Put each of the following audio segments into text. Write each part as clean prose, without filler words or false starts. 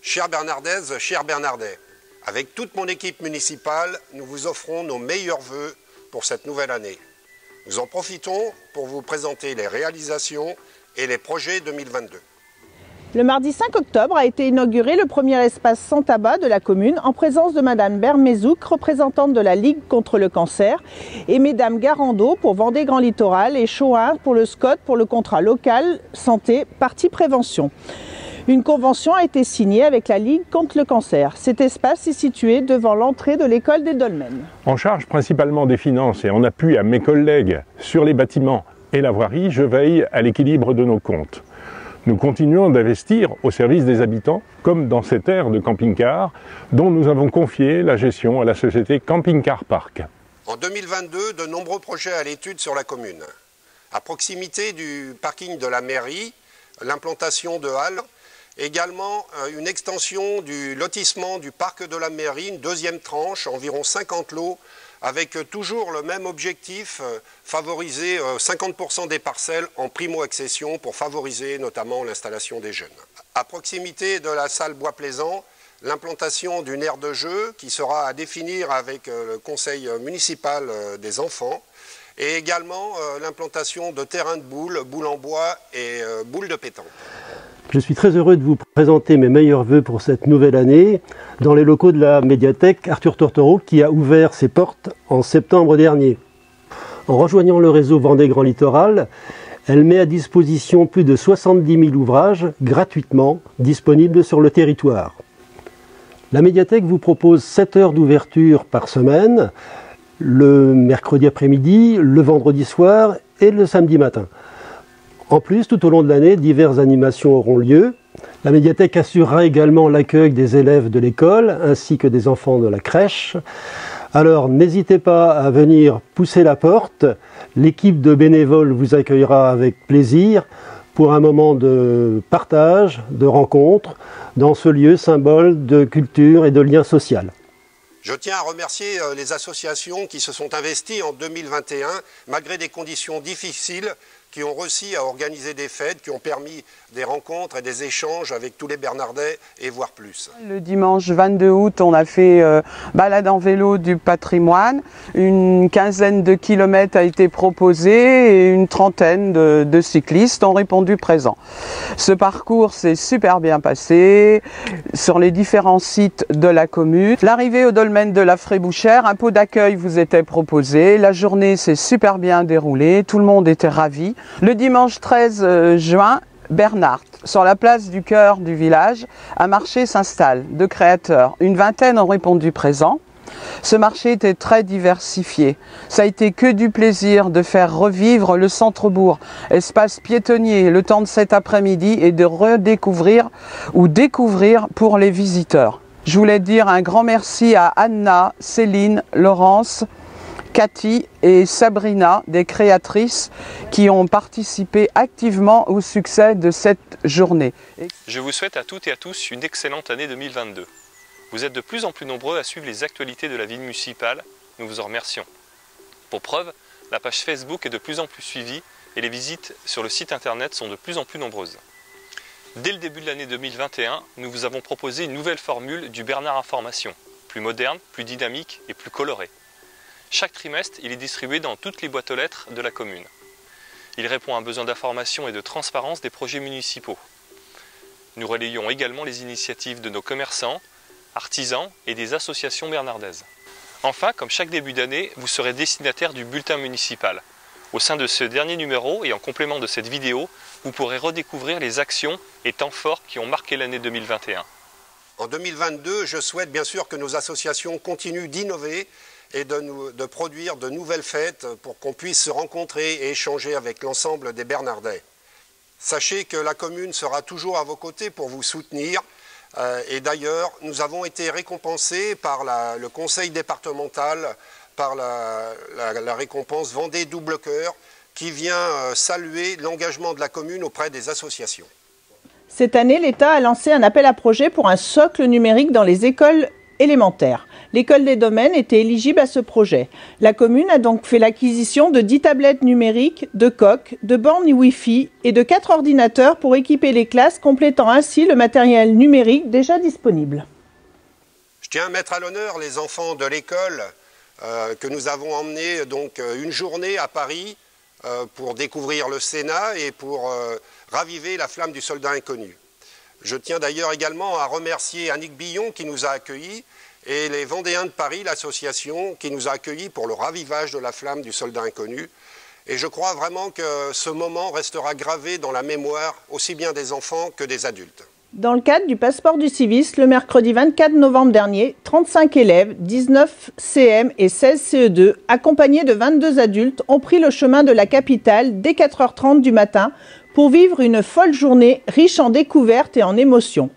Chères Bernardaises, chers Bernardais, avec toute mon équipe municipale, nous vous offrons nos meilleurs vœux pour cette nouvelle année. Nous en profitons pour vous présenter les réalisations et les projets 2022. Le mardi 5 octobre a été inauguré le premier espace sans tabac de la commune en présence de Madame Bermezouk, représentante de la Ligue contre le cancer, et Mesdames Garando pour Vendée Grand Littoral et Choin pour le SCOT pour le contrat local santé partie prévention. Une convention a été signée avec la Ligue contre le cancer. Cet espace est situé devant l'entrée de l'école des Dolmens. En charge principalement des finances et en appui à mes collègues sur les bâtiments et la voirie, je veille à l'équilibre de nos comptes. Nous continuons d'investir au service des habitants, comme dans cette aire de camping-car, dont nous avons confié la gestion à la société Camping Car Park. En 2022, de nombreux projets à l'étude sur la commune. À proximité du parking de la mairie, l'implantation de halles, également une extension du lotissement du parc de la mairie, une deuxième tranche, environ 50 lots, avec toujours le même objectif, favoriser 50% des parcelles en primo-accession pour favoriser notamment l'installation des jeunes. À proximité de la salle Bois-Plaisant, l'implantation d'une aire de jeu qui sera à définir avec le conseil municipal des enfants et également l'implantation de terrains de boules, boules en bois et boules de pétanque. Je suis très heureux de vous présenter mes meilleurs vœux pour cette nouvelle année dans les locaux de la médiathèque Arthur Tortereau qui a ouvert ses portes en septembre dernier. En rejoignant le réseau Vendée Grand Littoral, elle met à disposition plus de 70 000 ouvrages gratuitement disponibles sur le territoire. La médiathèque vous propose 7 heures d'ouverture par semaine, le mercredi après-midi, le vendredi soir et le samedi matin. En plus, tout au long de l'année, diverses animations auront lieu. La médiathèque assurera également l'accueil des élèves de l'école ainsi que des enfants de la crèche. Alors n'hésitez pas à venir pousser la porte. L'équipe de bénévoles vous accueillera avec plaisir pour un moment de partage, de rencontre dans ce lieu symbole de culture et de lien social. Je tiens à remercier les associations qui se sont investies en 2021 malgré des conditions difficiles, qui ont réussi à organiser des fêtes, qui ont permis des rencontres et des échanges avec tous les Bernardais et voire plus. Le dimanche 22 août, on a fait balade en vélo du patrimoine. Une quinzaine de kilomètres a été proposée et une trentaine de cyclistes ont répondu présent. Ce parcours s'est super bien passé sur les différents sites de la commune. L'arrivée au dolmen de la Frébouchère, un pot d'accueil vous était proposé. La journée s'est super bien déroulée, tout le monde était ravi. Le dimanche 13 juin, Bernard, sur la place du cœur du village, un marché s'installe de créateurs. Une vingtaine ont répondu présent. Ce marché était très diversifié. Ça a été que du plaisir de faire revivre le centre-bourg, espace piétonnier, le temps de cet après-midi et de redécouvrir ou découvrir pour les visiteurs. Je voulais dire un grand merci à Anna, Céline, Laurence, Cathy et Sabrina, des créatrices qui ont participé activement au succès de cette journée. Je vous souhaite à toutes et à tous une excellente année 2022. Vous êtes de plus en plus nombreux à suivre les actualités de la ville municipale, nous vous en remercions. Pour preuve, la page Facebook est de plus en plus suivie et les visites sur le site internet sont de plus en plus nombreuses. Dès le début de l'année 2021, nous vous avons proposé une nouvelle formule du Bernard Information, plus moderne, plus dynamique et plus colorée. Chaque trimestre, il est distribué dans toutes les boîtes aux lettres de la commune. Il répond à un besoin d'information et de transparence des projets municipaux. Nous relayons également les initiatives de nos commerçants, artisans et des associations bernardaises. Enfin, comme chaque début d'année, vous serez destinataire du bulletin municipal. Au sein de ce dernier numéro et en complément de cette vidéo, vous pourrez redécouvrir les actions et temps forts qui ont marqué l'année 2021. En 2022, je souhaite bien sûr que nos associations continuent d'innover et de produire de nouvelles fêtes pour qu'on puisse se rencontrer et échanger avec l'ensemble des Bernardais. Sachez que la commune sera toujours à vos côtés pour vous soutenir. Et d'ailleurs, nous avons été récompensés par le conseil départemental, par la récompense Vendée Double Cœur, qui vient saluer l'engagement de la commune auprès des associations. Cette année, l'État a lancé un appel à projet pour un socle numérique dans les écoles élémentaires. L'école des domaines était éligible à ce projet. La commune a donc fait l'acquisition de 10 tablettes numériques, de coques, de bornes Wi-Fi et de 4 ordinateurs pour équiper les classes, complétant ainsi le matériel numérique déjà disponible. Je tiens à mettre à l'honneur les enfants de l'école que nous avons emmenés donc une journée à Paris pour découvrir le Sénat et pour raviver la flamme du soldat inconnu. Je tiens d'ailleurs également à remercier Annick Billon qui nous a accueillis et les Vendéens de Paris, l'association qui nous a accueillis pour le ravivage de la flamme du soldat inconnu. Et je crois vraiment que ce moment restera gravé dans la mémoire aussi bien des enfants que des adultes. Dans le cadre du passeport du civisme, le mercredi 24 novembre dernier, 35 élèves, 19 CM et 16 CE2, accompagnés de 22 adultes, ont pris le chemin de la capitale dès 4h30 du matin pour vivre une folle journée riche en découvertes et en émotions.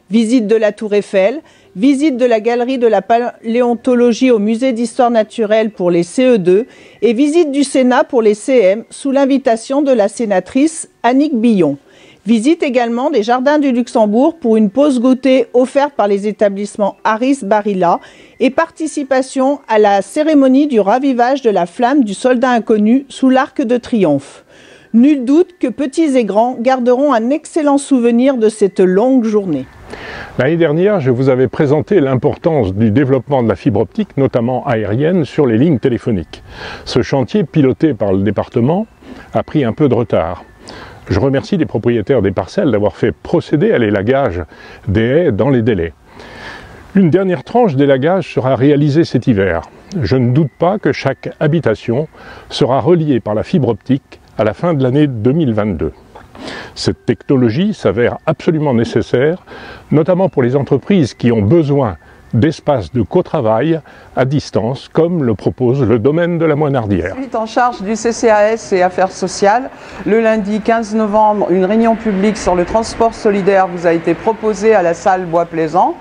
Visite de la Tour Eiffel, visite de la galerie de la paléontologie au musée d'histoire naturelle pour les CE2 et visite du Sénat pour les CM sous l'invitation de la sénatrice Annick Billon. Visite également des jardins du Luxembourg pour une pause goûter offerte par les établissements Harris Barilla et participation à la cérémonie du ravivage de la flamme du soldat inconnu sous l'Arc de Triomphe. Nul doute que petits et grands garderont un excellent souvenir de cette longue journée. L'année dernière, je vous avais présenté l'importance du développement de la fibre optique, notamment aérienne, sur les lignes téléphoniques. Ce chantier, piloté par le département, a pris un peu de retard. Je remercie les propriétaires des parcelles d'avoir fait procéder à l'élagage des haies dans les délais. Une dernière tranche d'élagage sera réalisée cet hiver. Je ne doute pas que chaque habitation sera reliée par la fibre optique à la fin de l'année 2022. Cette technologie s'avère absolument nécessaire, notamment pour les entreprises qui ont besoin d'espaces de co-travail à distance, comme le propose le domaine de la Moinardière. En charge du CCAS et Affaires sociales, le lundi 15 novembre, une réunion publique sur le transport solidaire vous a été proposée à la salle Bois-Plaisant.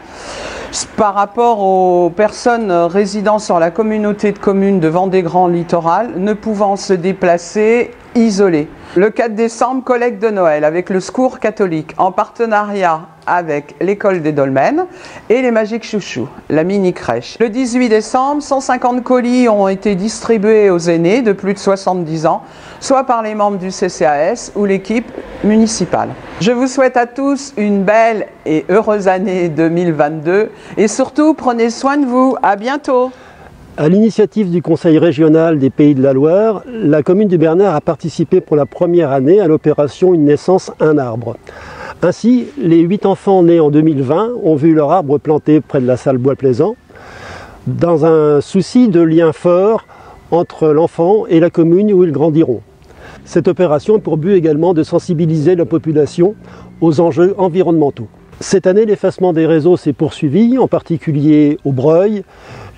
Par rapport aux personnes résidant sur la communauté de communes de Vendée Grand Littoral, ne pouvant se déplacer, isolées. Le 4 décembre, collecte de Noël avec le Secours catholique en partenariat avec l'école des Dolmens et les Magiques Chouchous, la mini-crèche. Le 18 décembre, 150 colis ont été distribués aux aînés de plus de 70 ans, soit par les membres du CCAS ou l'équipe municipale. Je vous souhaite à tous une belle et heureuse année 2022 et surtout prenez soin de vous. À bientôt. À l'initiative du Conseil régional des Pays de la Loire, la commune du Bernard a participé pour la première année à l'opération Une naissance, un arbre. Ainsi, les 8 enfants nés en 2020 ont vu leur arbre planté près de la salle Bois-Plaisant, dans un souci de lien fort entre l'enfant et la commune où ils grandiront. Cette opération a pour but également de sensibiliser la population aux enjeux environnementaux. Cette année, l'effacement des réseaux s'est poursuivi, en particulier au Breuil,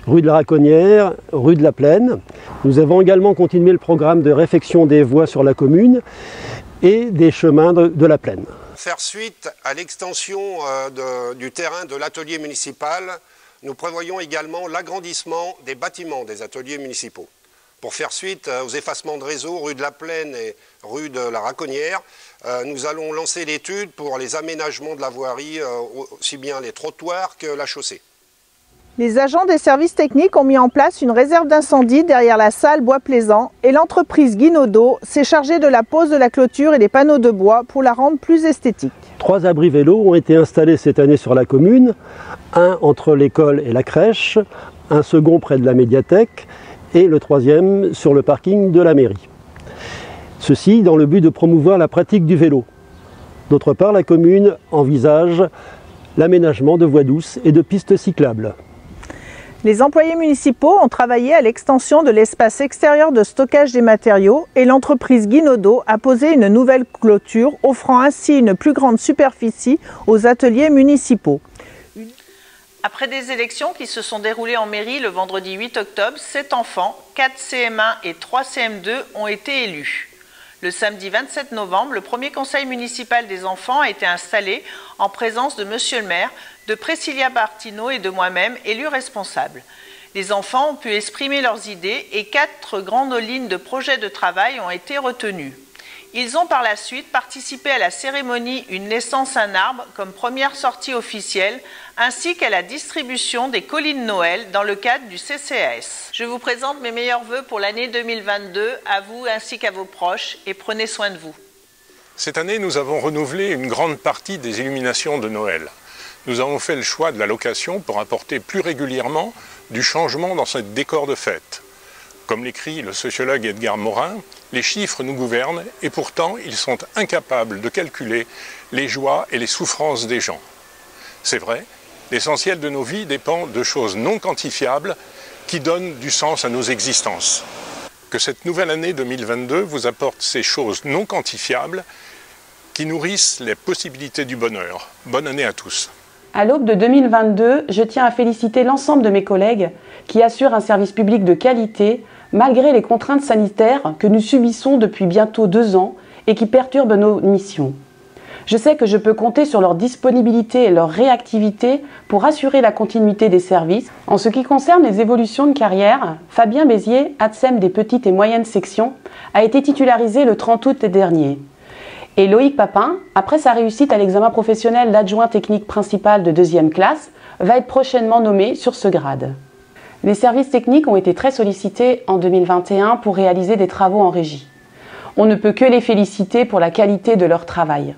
rue de la Raconnière, rue de la Plaine. Nous avons également continué le programme de réfection des voies sur la commune et des chemins de la Plaine. Faire suite à l'extension du terrain de l'atelier municipal, nous prévoyons également l'agrandissement des bâtiments des ateliers municipaux. Pour faire suite aux effacements de réseau rue de la Plaine et rue de la Raconnière, nous allons lancer l'étude pour les aménagements de la voirie, aussi bien les trottoirs que la chaussée. Les agents des services techniques ont mis en place une réserve d'incendie derrière la salle Bois-Plaisant et l'entreprise Guinaudot s'est chargée de la pose de la clôture et des panneaux de bois pour la rendre plus esthétique. 3 abris vélos ont été installés cette année sur la commune, un entre l'école et la crèche, un second près de la médiathèque et le 3e sur le parking de la mairie. Ceci dans le but de promouvoir la pratique du vélo. D'autre part, la commune envisage l'aménagement de voies douces et de pistes cyclables. Les employés municipaux ont travaillé à l'extension de l'espace extérieur de stockage des matériaux et l'entreprise Guinaudot a posé une nouvelle clôture, offrant ainsi une plus grande superficie aux ateliers municipaux. Après des élections qui se sont déroulées en mairie le vendredi 8 octobre, 7 enfants, 4 CM1 et 3 CM2 ont été élus. Le samedi 27 novembre, le premier conseil municipal des enfants a été installé en présence de Monsieur le maire, de Priscilla Bartino et de moi-même, élus responsables. Les enfants ont pu exprimer leurs idées et 4 grandes lignes de projets de travail ont été retenues. Ils ont par la suite participé à la cérémonie Une naissance, un arbre comme première sortie officielle, ainsi qu'à la distribution des colis de Noël dans le cadre du CCAS. Je vous présente mes meilleurs vœux pour l'année 2022 à vous ainsi qu'à vos proches et prenez soin de vous. Cette année, nous avons renouvelé une grande partie des illuminations de Noël. Nous avons fait le choix de la location pour apporter plus régulièrement du changement dans ce décor de fête. Comme l'écrit le sociologue Edgar Morin, les chiffres nous gouvernent et pourtant ils sont incapables de calculer les joies et les souffrances des gens. C'est vrai, l'essentiel de nos vies dépend de choses non quantifiables qui donnent du sens à nos existences. Que cette nouvelle année 2022 vous apporte ces choses non quantifiables qui nourrissent les possibilités du bonheur. Bonne année à tous. À l'aube de 2022, je tiens à féliciter l'ensemble de mes collègues qui assurent un service public de qualité malgré les contraintes sanitaires que nous subissons depuis bientôt 2 ans et qui perturbent nos missions. Je sais que je peux compter sur leur disponibilité et leur réactivité pour assurer la continuité des services. En ce qui concerne les évolutions de carrière, Fabien Bézier, ATSEM des petites et moyennes sections, a été titularisé le 30 août dernier. Et Loïc Papin, après sa réussite à l'examen professionnel d'adjoint technique principal de 2e classe, va être prochainement nommé sur ce grade. Les services techniques ont été très sollicités en 2021 pour réaliser des travaux en régie. On ne peut que les féliciter pour la qualité de leur travail.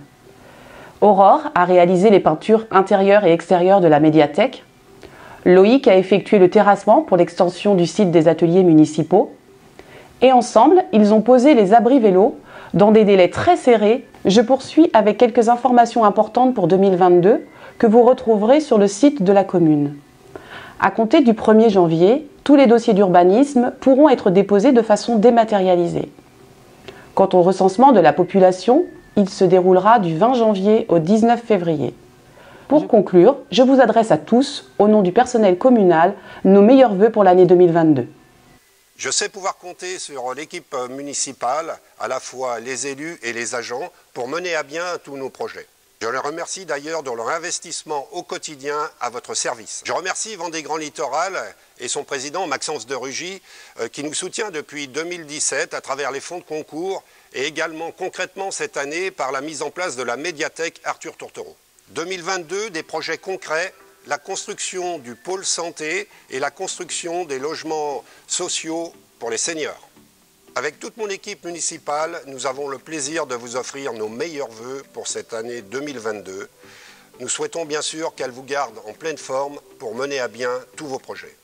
Aurore a réalisé les peintures intérieures et extérieures de la médiathèque. Loïc a effectué le terrassement pour l'extension du site des ateliers municipaux. Et ensemble, ils ont posé les abris vélos dans des délais très serrés. Je poursuis avec quelques informations importantes pour 2022 que vous retrouverez sur le site de la commune. À compter du 1er janvier, tous les dossiers d'urbanisme pourront être déposés de façon dématérialisée. Quant au recensement de la population, il se déroulera du 20 janvier au 19 février. Pour conclure, je vous adresse à tous, au nom du personnel communal, nos meilleurs vœux pour l'année 2022. Je sais pouvoir compter sur l'équipe municipale, à la fois les élus et les agents, pour mener à bien tous nos projets. Je les remercie d'ailleurs de leur investissement au quotidien à votre service. Je remercie Vendée Grand Littoral et son président Maxence de Rugy qui nous soutient depuis 2017 à travers les fonds de concours et également concrètement cette année par la mise en place de la médiathèque Arthur Tourtereau. 2022, des projets concrets, la construction du pôle santé et la construction des logements sociaux pour les seniors. Avec toute mon équipe municipale, nous avons le plaisir de vous offrir nos meilleurs vœux pour cette année 2022. Nous souhaitons bien sûr qu'elle vous garde en pleine forme pour mener à bien tous vos projets.